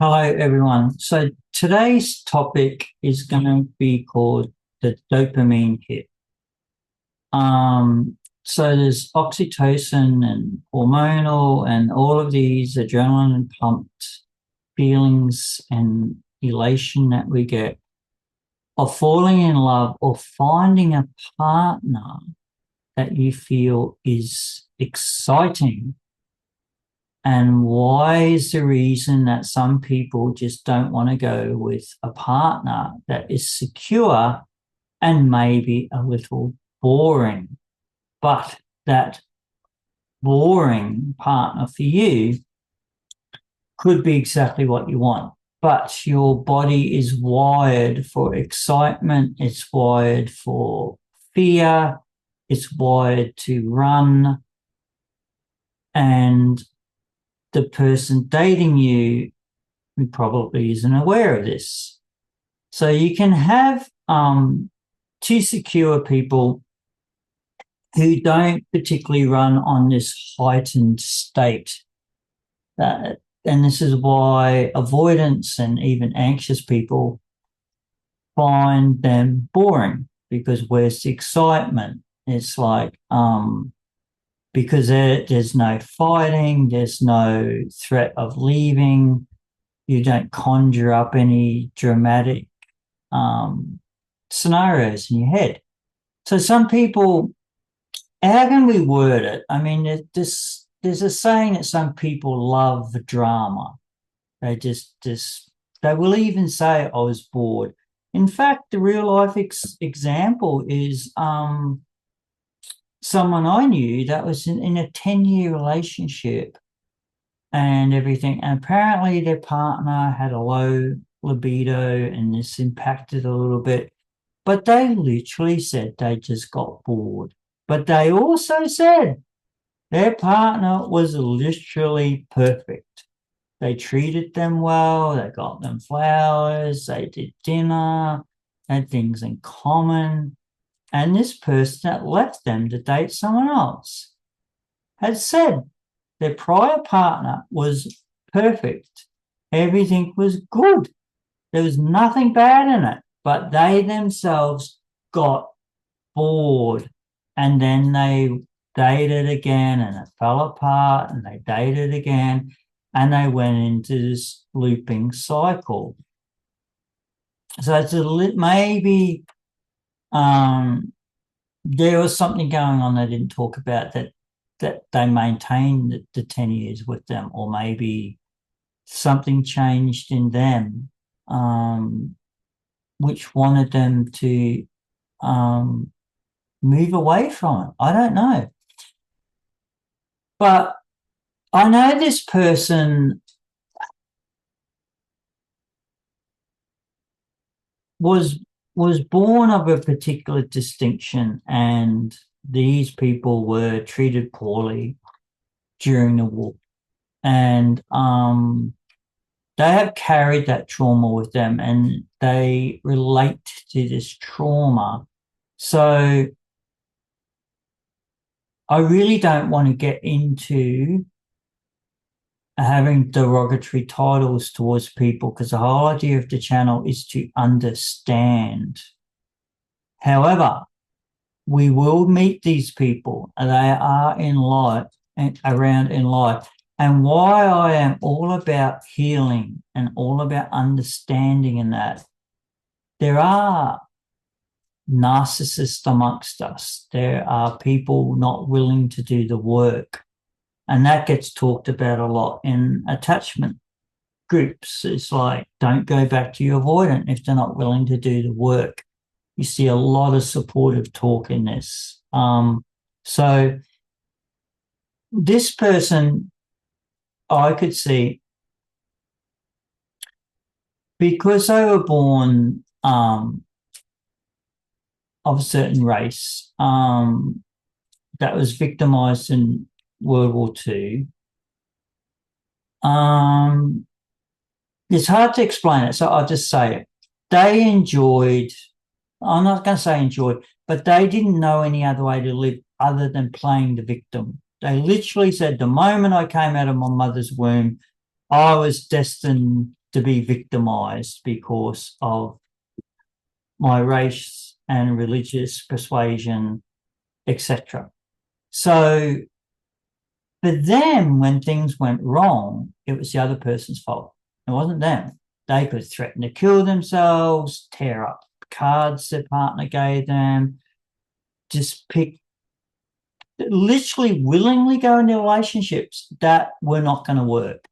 Hello, everyone. So today's topic is going to be called the dopamine hit. So there's oxytocin and hormonal and all of these adrenaline pumped feelings and elation that we get of falling in love or finding a partner that you feel is exciting. And why is the reason that some people just don't want to go with a partner that is secure and maybe a little boring? But that boring partner for you could be exactly what you want. But your body is wired for excitement, it's wired for fear, it's wired to run. And the person dating you probably isn't aware of this. So you can have two secure people who don't particularly run on this heightened state. And this is why avoidance and even anxious people find them boring, because where's the excitement? It's like because there's no fighting, there's no threat of leaving, you don't conjure up any dramatic scenarios in your head. So some people, how can we word it? I mean, there's a saying that some people love drama. They they will even say, I was bored. In fact, the real life example is someone I knew that was in a 10-year relationship and everything. And apparently their partner had a low libido and this impacted a little bit. But they literally said they just got bored. But they also said their partner was literally perfect. They treated them well, they got them flowers, they did dinner, had things in common. And this person that left them to date someone else had said their prior partner was perfect. Everything was good. There was nothing bad in it, but they themselves got bored. And then they dated again and it fell apart and they dated again and they went into this looping cycle. So it's maybe there was something going on they didn't talk about that they maintained the 10 years with them, or maybe something changed in them, which wanted them to move away from it. I don't know. But I know this person was born of a particular distinction, and these people were treated poorly during the war. And they have carried that trauma with them and they relate to this trauma. So I really don't want to get into having derogatory titles towards people, because the whole idea of the channel is to understand. However, we will meet these people. They are in life and around in life. And why I am all about healing and all about understanding in that, there are narcissists amongst us. There are people not willing to do the work. And that gets talked about a lot in attachment groups. It's like, don't go back to your avoidant if they're not willing to do the work. You see a lot of supportive talk in this. So this person, I could see, because they were born of a certain race that was victimized in World War II. It's hard to explain it, so I'll just say it. They enjoyed, I'm not going to say enjoyed, but they didn't know any other way to live other than playing the victim. They literally said, the moment I came out of my mother's womb, I was destined to be victimized because of my race and religious persuasion, etc. So for them, when things went wrong, it was the other person's fault. It wasn't them. They could threaten to kill themselves, tear up cards their partner gave them, just pick, literally willingly go into relationships that were not going to work.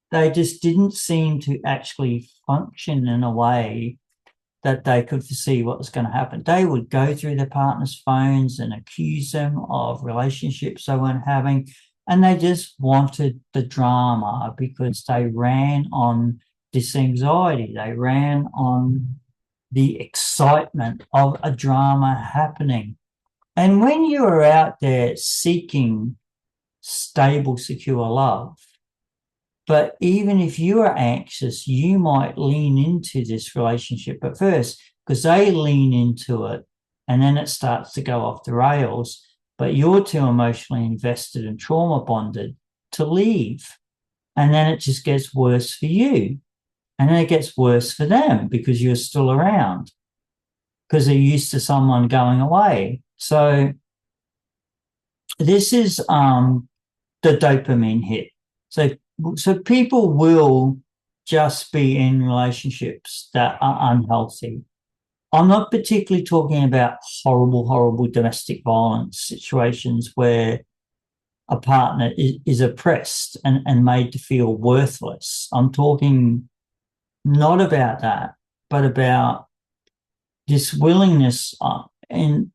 They just didn't seem to actually function in a way that they could foresee what was going to happen. They would go through their partner's phones and accuse them of relationships they weren't having, and they just wanted the drama because they ran on this anxiety. They ran on the excitement of a drama happening. And when you are out there seeking stable, secure love, but even if you are anxious, you might lean into this relationship at first because they lean into it and then it starts to go off the rails, but you're too emotionally invested and trauma bonded to leave. And then it just gets worse for you. And then it gets worse for them because you're still around because they're used to someone going away. So this is the dopamine hit. So people will just be in relationships that are unhealthy. I'm not particularly talking about horrible, horrible domestic violence situations where a partner is oppressed and made to feel worthless. I'm talking not about that, but about this willingness and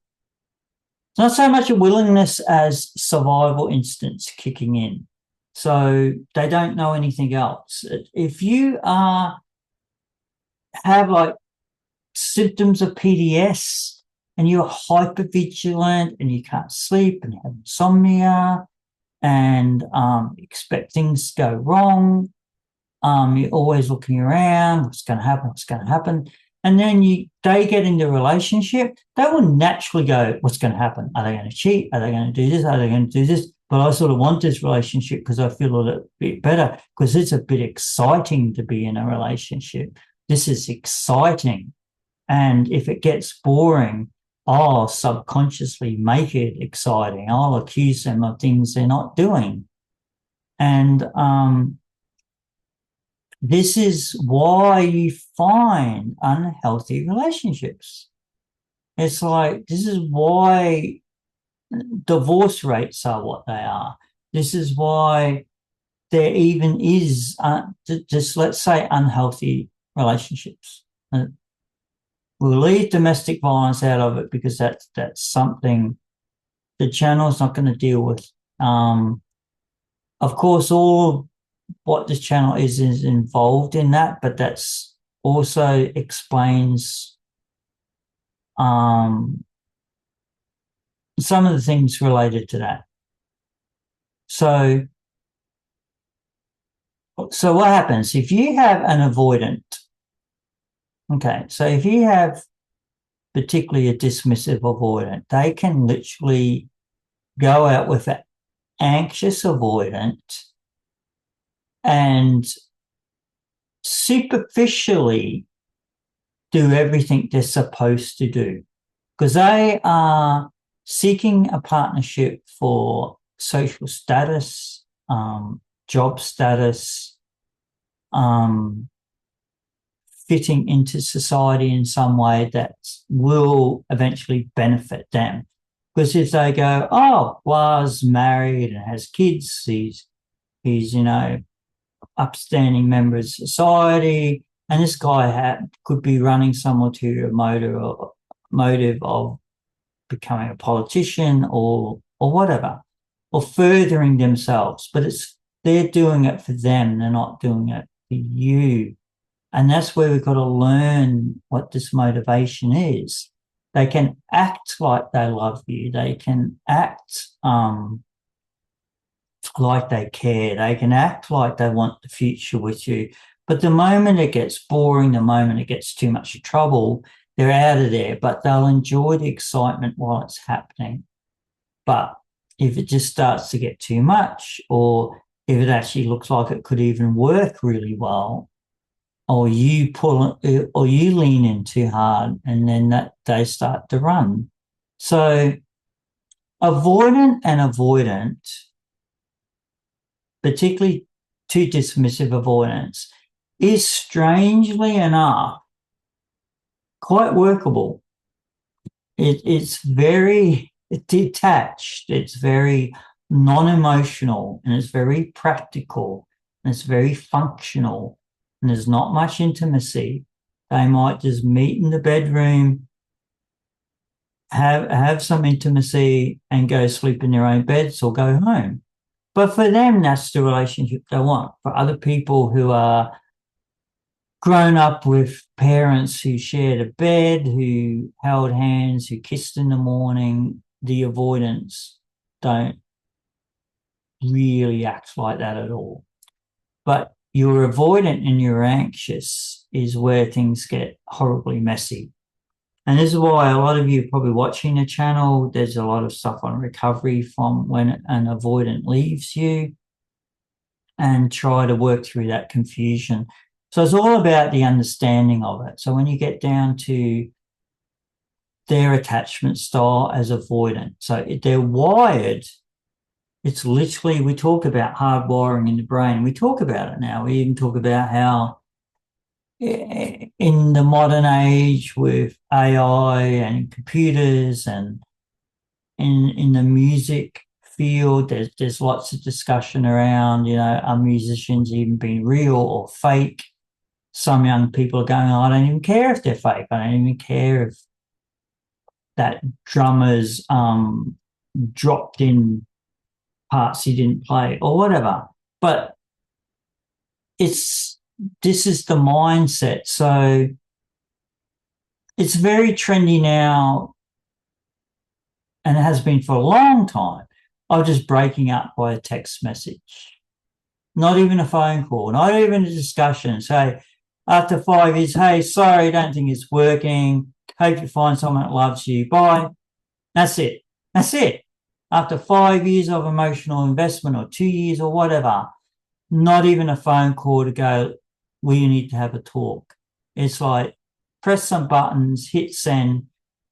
it's not so much a willingness as survival instincts kicking in. So they don't know anything else. If you have like symptoms of PTS and you're hypervigilant and you can't sleep and you have insomnia and expect things to go wrong, you're always looking around, what's going to happen, what's going to happen. And then they get into a relationship, they will naturally go, what's going to happen? Are they going to cheat? Are they going to do this? Are they going to do this? But I sort of want this relationship because I feel a little bit better because it's a bit exciting to be in a relationship. This is exciting. And if it gets boring, I'll subconsciously make it exciting. I'll accuse them of things they're not doing. And this is why you find unhealthy relationships. It's like, this is why divorce rates are what they are. This is why there even is, just let's say, unhealthy relationships. We'll leave domestic violence out of it because that's something the channel's not going to deal with. Of course, all what this channel is involved in that, but that's also explains some of the things related to that. So what happens if you have an avoidant? Okay, so if you have particularly a dismissive avoidant, they can literally go out with an anxious avoidant and superficially do everything they're supposed to do because they are seeking a partnership for social status, job status, fitting into society in some way that will eventually benefit them. Because if they go, oh, was married and has kids, he's upstanding member of society, and this guy could be running some ulterior motive of becoming a politician or whatever, or furthering themselves. But they're doing it for them, they're not doing it for you. And that's where we've got to learn what this motivation is. They can act like they love you. They can act like they care. They can act like they want the future with you. But the moment it gets boring, the moment it gets too much trouble, they're out of there. But they'll enjoy the excitement while it's happening. But if it just starts to get too much, or if it actually looks like it could even work really well, or you pull or you lean in too hard, and then that they start to run. So avoidant and avoidant, particularly too dismissive avoidance, is strangely enough quite workable. It's very detached, it's very non-emotional, and it's very practical, and it's very functional, and there's not much intimacy. They might just meet in the bedroom, have some intimacy, and go sleep in their own beds or go home. But for them, that's the relationship they want. For other people who are grown up with parents who shared a bed, who held hands, who kissed in the morning, the avoidants don't really act like that at all. But you're avoidant and you're anxious is where things get horribly messy. And this is why a lot of you are probably watching the channel. There's a lot of stuff on recovery from when an avoidant leaves you, and try to work through that confusion. So it's all about the understanding of it. So when you get down to their attachment style as avoidant, so they're wired, it's literally, we talk about hardwiring in the brain. We talk about it now. We even talk about how in the modern age with AI and computers and in the music field, there's lots of discussion around, are musicians even being real or fake? Some young people are going, I don't even care if they're fake. I don't even care if that drummer's dropped in parts he didn't play or whatever. But this is the mindset. So it's very trendy now, and it has been for a long time, of just breaking up by a text message. Not even a phone call, not even a discussion. Say, after 5 years, hey, sorry, don't think it's working. Hope you find someone that loves you. Bye. That's it. That's it. After 5 years of emotional investment or 2 years or whatever, not even a phone call to go, we need to have a talk. It's like press some buttons, hit send,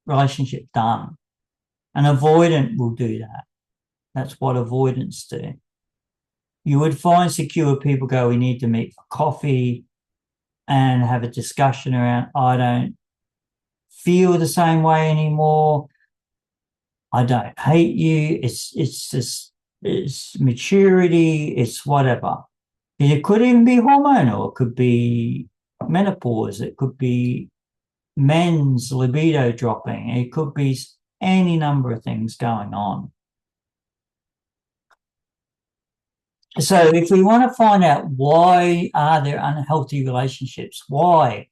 relationship done. An avoidant will do that. That's what avoidants do. You would find secure people go, we need to meet for coffee and have a discussion around, I don't feel the same way anymore. I don't hate you. It's just, it's maturity. It's whatever. And it could even be hormonal. It could be menopause. It could be men's libido dropping. It could be any number of things going on. So if we want to find out why are there unhealthy relationships, why?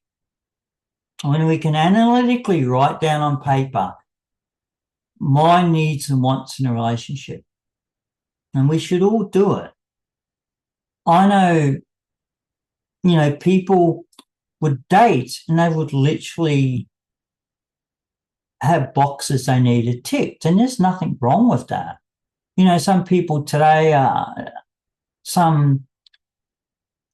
When we can analytically write down on paper my needs and wants in a relationship, and we should all do it. I know, people would date and they would literally have boxes they needed ticked, and there's nothing wrong with that. Some people today some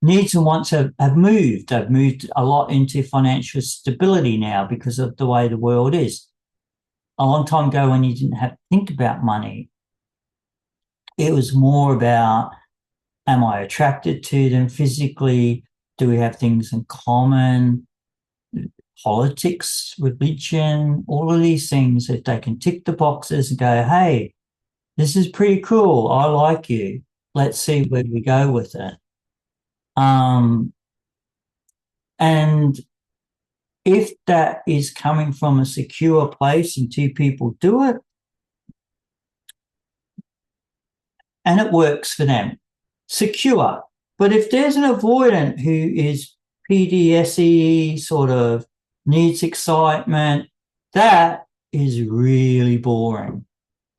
needs and wants have moved. They've moved a lot into financial stability now because of the way the world is. A long time ago, when you didn't have to think about money, it was more about, am I attracted to them physically? Do we have things in common? Politics, religion, all of these things, if they can tick the boxes and go, hey, this is pretty cool. I like you. Let's see where we go with it. And if that is coming from a secure place and two people do it, and it works for them, secure. But if there's an avoidant who is PDSE, sort of needs excitement, that is really boring.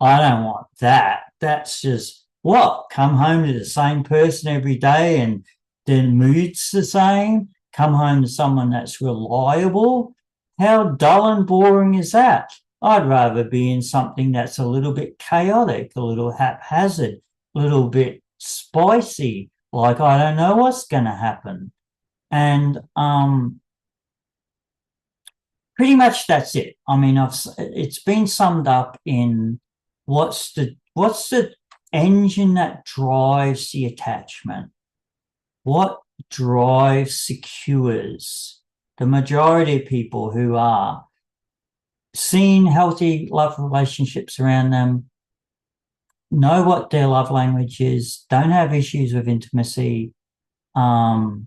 I don't want that. That's just what? Come home to the same person every day and their mood's the same. Come home to someone that's reliable. How dull and boring is that? I'd rather be in something that's a little bit chaotic, a little haphazard, a little bit spicy, like I don't know what's going to happen. And pretty much that's it. I mean, it's been summed up in what's the engine that drives the attachment? What drives secures the majority of people who are seeing healthy love relationships around them, know what their love language is, don't have issues with intimacy, um,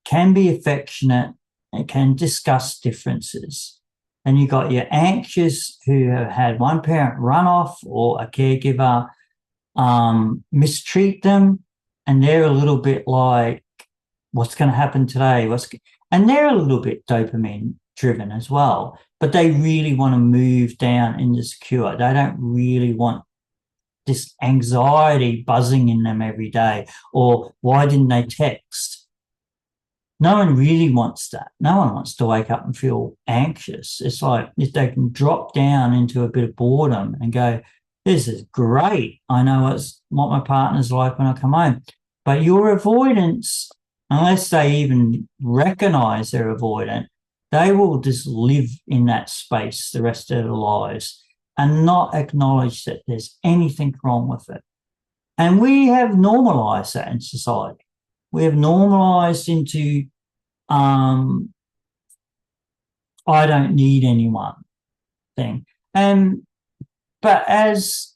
can be affectionate, and can discuss differences. And you got your anxious who have had one parent run off or a caregiver mistreat them, and they're a little bit like, what's going to happen today? And they're a little bit dopamine driven as well, but they really want to move down into secure. They don't really want this anxiety buzzing in them every day, or why didn't they text? No one really wants that. No one wants to wake up and feel anxious. It's like if they can drop down into a bit of boredom and go, this is great. I know what my partner's like when I come home. But your avoidance, unless they even recognize they're avoidant, they will just live in that space the rest of their lives and not acknowledge that there's anything wrong with it. And we have normalized that in society. We have normalized into um, I don't need anyone thing. And but as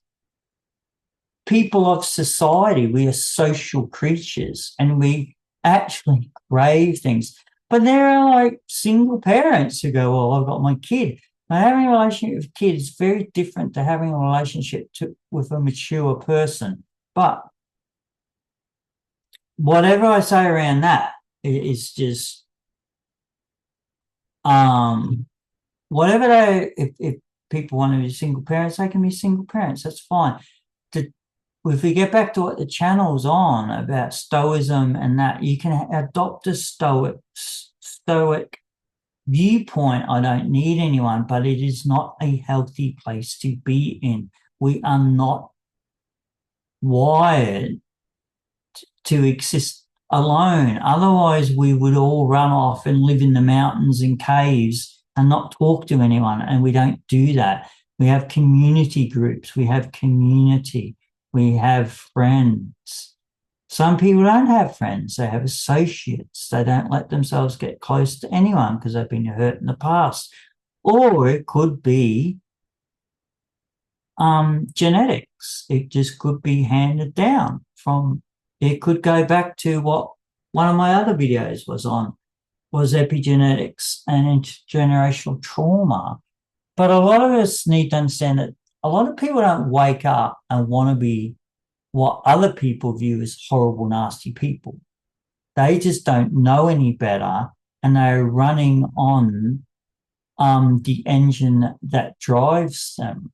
people of society, we are social creatures and we actually crave things. But there are like single parents who go, well, I've got my kid. Now, having a relationship with kids is very different to having a relationship with a mature person. But whatever I say around that is just whatever if people want to be single parents, they can be single parents. That's fine. If we get back to what the channel's on about stoicism and that, you can adopt a stoic viewpoint. I don't need anyone, but it is not a healthy place to be in. We are not wired to exist alone. Otherwise, we would all run off and live in the mountains and caves and not talk to anyone. And we don't do that. We have community groups. We have community. We have friends. Some people don't have friends. They have associates. They don't let themselves get close to anyone because they've been hurt in the past. Or it could be genetics. It just could be handed down from, it could go back to what one of my other videos was on, was epigenetics and intergenerational trauma. But a lot of us need to understand that a lot of people don't wake up and want to be what other people view as horrible, nasty people. They just don't know any better, and they're running on the engine that drives them.